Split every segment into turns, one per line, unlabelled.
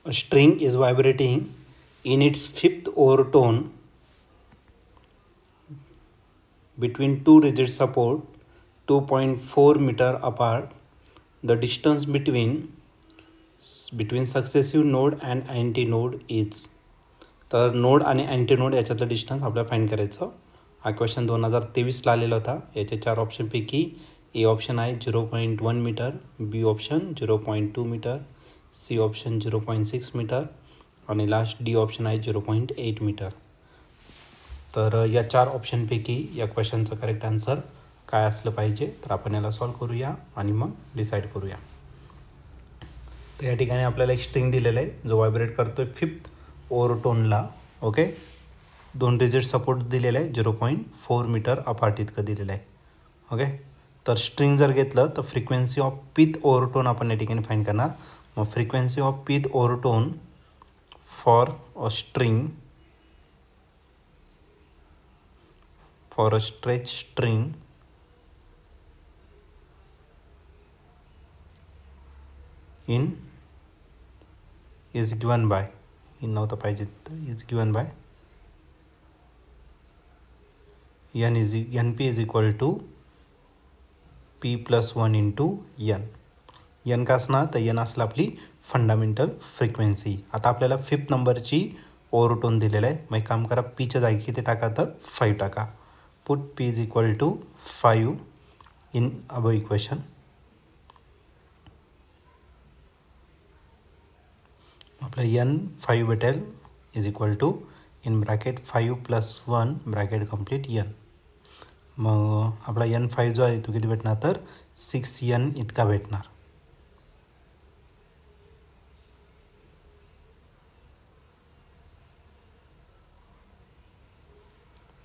A string is vibrating in its fifth overtone between two rigid support 2.4 meter apart. The distance between successive node and anti node is. तर node आणि anti node याच्यातलं distance आपल्याला find करायचं. हा question 2023ला आलेला होता. याचे 4 ऑप्शनपैकी ए option आहे 0.1 metre, B option 0.2 metre, C option 0.6 metre आणि लास्ट डी ऑप्शन आहे 0.8 मीटर. तर या 4 ऑप्शनपैकी या क्वेश्चनचं करेक्ट आन्सर काय असलं पाहिजे, तर आपण याला सॉल्व करूया आणि मग डिसाईड करूया. तर या ठिकाणी आपल्याला एक स्ट्रिंग दिलेला आहे जो व्हायब्रेट करतोय फिफ्थ ओव्हरटोनला. ओके, 2 रिजिड सपोर्ट दिलेला आहे 0.4 मीटर अपार्ट इतकं दिलेलं आहे. ओके, तर स्ट्रिंग जर घेतलं तर फ्रिक्वेन्सी ऑफ पिथ ओव्हरटोन आपण या ठिकाणी फाईंड करणार. मग frequency of pth overtone for a string, for a stretch string in is given by, in नव्हतं पाहिजे is given by np is equal to p plus 1 into n. n का असणार, तर n असलं आपली फंडामेंटल फ्रिक्वेन्सी. आता आपल्याला fifth नंबरची ओव्हरटोन दिलेला आहे. मग एक काम करा, पीच्या जागी किती टाका, तर 5 टाका. Put p is equal to 5 in above equation. आपला n 5 भेटेल is equal to in bracket 5 plus 1 bracket complete n. मग आपला n 5 जो आहे तो किती भेटणार, तर 6n इतका भेटणार.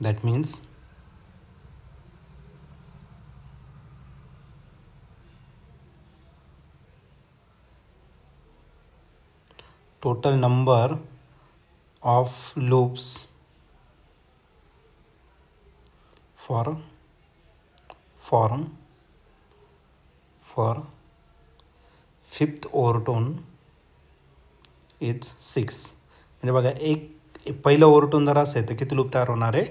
That means total number of loops for fifth overtone is 6. म्हणजे बघा, एक पहिलं ओव्हरटोन जर असेल तर किती लूप तयार होणार आहे,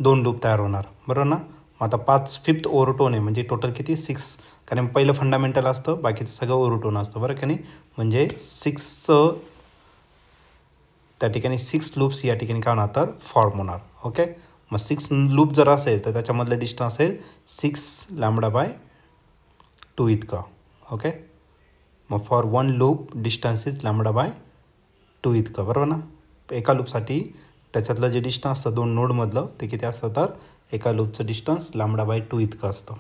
2 लूप तयार होणार, बरोबर ना. मग आता 5 फिफ्थ ओव्हरटोन आहे म्हणजे टोटल किती 6, कारण पहिलं फंडामेंटल असतं, बाकीचं सगळं ओव्हरटोन असतं, बरं का नाही. म्हणजे 6चं त्या ठिकाणी 6 लूप्स या ठिकाणी काय होणार, तर फॉर्म होणार. ओके, मग 6 लूप जर असेल तर त्याच्यामधलं डिस्टन्स असेल 6 λ/2 इतकं. ओके, मग फॉर 1 लूप डिस्टन्स इज λ/2 इतकं, बरोबर ना. एका लूपसाठी त्याच्यातलं जे डिस्टन्स असतं 2 नोडमधलं ते किती असतं, तर एका लूपचं डिस्टन्स λ/2 इतकं असतं.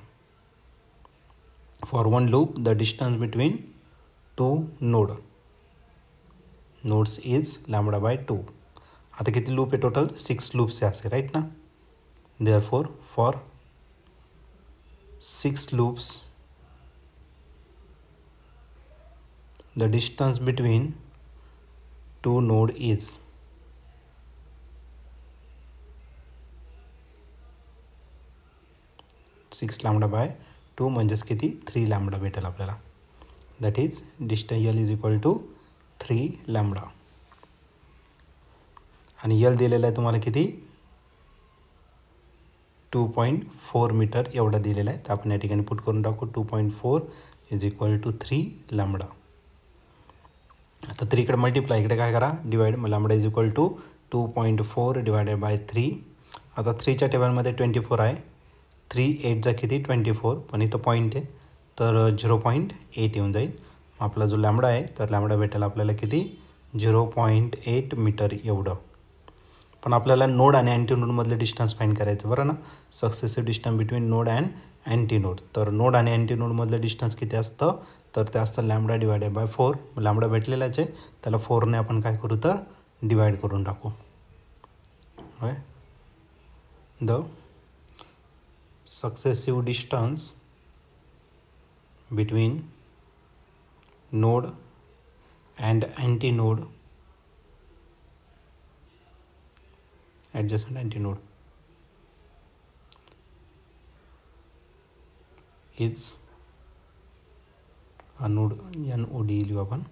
For 1 loop the distance between 2 nodes is λ/2. आता किती लूप आहे टोटल, 6 लूप्स आहे असे, राईट ना. Therefore for 6 loops the distance between 2 node is 6 λ/2 म्हणजेच किती 3 λ भेटेल आपल्याला. दॅट इज डिस्टन्स यल इज इक्वल टू 3 λ. आणि यल दिलेला आहे तुम्हाला किती 2.4 मीटर एवढा दिलेला आहे. तर आपण या ठिकाणी पुट करून टाकू 2.4 इज इक्वल टू 3 λ. आता 3 इकडे मल्टिप्लाय, इकडे काय करा डिवाइड, मग λ is equal to 2.4 divided by 3. आता 3च्या टेबलमध्ये 24 आहे, 3 8 किती 24, पण इथं पॉईंट आहे तर 0.8 येऊन जाईल. आपला जो λ आहे तर λ भेटेल आपल्याला किती 0.8 मीटर एवढं. पण आपल्याला नोड आणि अँटी नोडमधलं डिस्टन्स फाईंड करायचं, बरं ना. Successive distance between node and anti node. तर नोड आणि अँटी नोडमधलं डिस्टन्स किती असतं, तर ते असतं λ डिवायडेड बाय 4. λ भेटलेलाच आहे, त्याला 4ने आपण काय करू, तर डिवाइड करून टाकू. The successive distance between node and anti node adjacent antinode is a node NOD लिहू आपण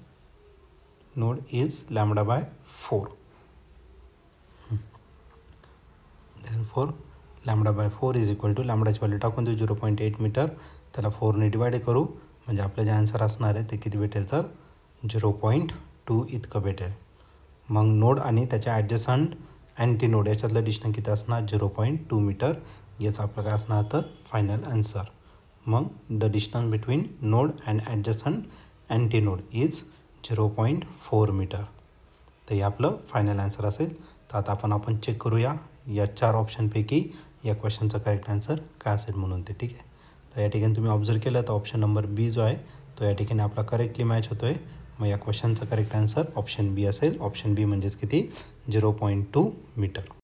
node is lambda by 4. Therefore lambda by 4 is equal to लॅम्बडाची value टाकून देऊ 0.8 मीटर, त्याला 4ने डिवाइड करू म्हणजे आपलं जे आन्सर असणार आहे ते किती भेटेल तर 0.2 इतकं भेटेल. मग नोड आणि त्याच्या ॲडजसंट अँटी नोड याच्यातलं डिस्टन्स किती असणार 0.2 मीटर. याचं आपलं काय असणार तर फायनल आन्सर. मग the distance between node and adjacent antinode is 0.4 metre. तर हे आपलं फायनल आन्सर असेल. तर आता आपण चेक करूया या 4 ऑप्शनपैकी या क्वेश्चनचं करेक्ट आन्सर काय असेल म्हणून ते. ठीक आहे. तर या ठिकाणी तुम्ही ऑब्झर्व केलं तर ऑप्शन नंबर बी जो आहे तो या ठिकाणी आपला करेक्टली मॅच होतो आहे. मग या क्वेश्चनचं करेक्ट आन्सर ऑप्शन बी असेल. ऑप्शन बी म्हणजेच किती 0.2 मीटर.